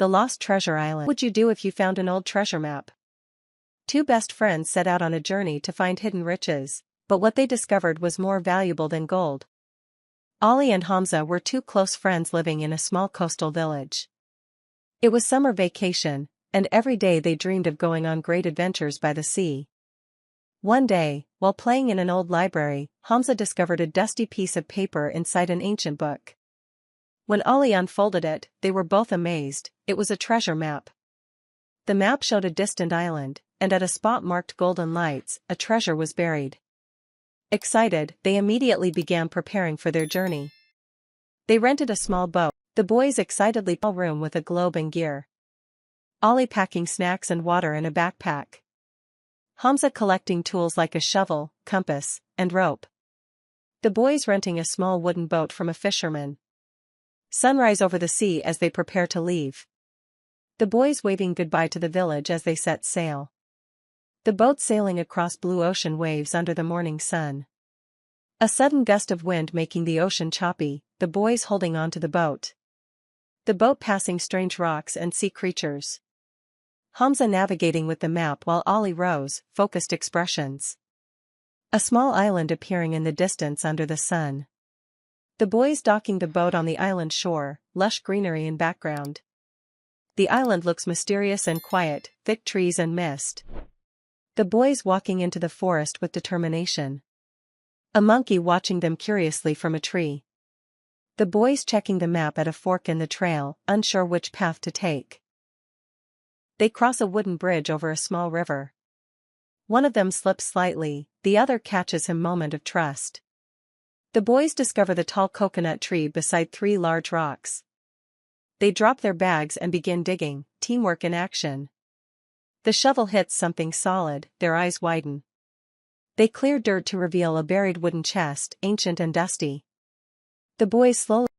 The Lost Treasure Island. What would you do if you found an old treasure map? Two best friends set out on a journey to find hidden riches, but what they discovered was more valuable than gold. Ali and Humza were two close friends living in a small coastal village. It was summer vacation, and every day they dreamed of going on great adventures by the sea. One day, while playing in an old library, Humza discovered a dusty piece of paper inside an ancient book. When Ali unfolded it, they were both amazed. It was a treasure map. The map showed a distant island, and at a spot marked golden lights, a treasure was buried. Excited, they immediately began preparing for their journey. They rented a small boat. The boys excitedly filled a room with a globe and gear. Ali packing snacks and water in a backpack. Humza collecting tools like a shovel, compass, and rope. The boys renting a small wooden boat from a fisherman. Sunrise over the sea as they prepare to leave. The boys waving goodbye to the village as they set sail. The boat sailing across blue ocean waves under the morning sun. A sudden gust of wind making the ocean choppy, the boys holding on to the boat. The boat passing strange rocks and sea creatures. Humza navigating with the map while Ali rows, focused expressions. A small island appearing in the distance under the sun. The boys docking the boat on the island shore, lush greenery in background. The island looks mysterious and quiet, thick trees and mist. The boys walking into the forest with determination. A monkey watching them curiously from a tree. The boys checking the map at a fork in the trail, unsure which path to take. They cross a wooden bridge over a small river. One of them slips slightly, the other catches him. Moment of trust. The boys discover the tall coconut tree beside three large rocks. They drop their bags and begin digging, teamwork in action. The shovel hits something solid, their eyes widen. They clear dirt to reveal a buried wooden chest, ancient and dusty. The boys slowly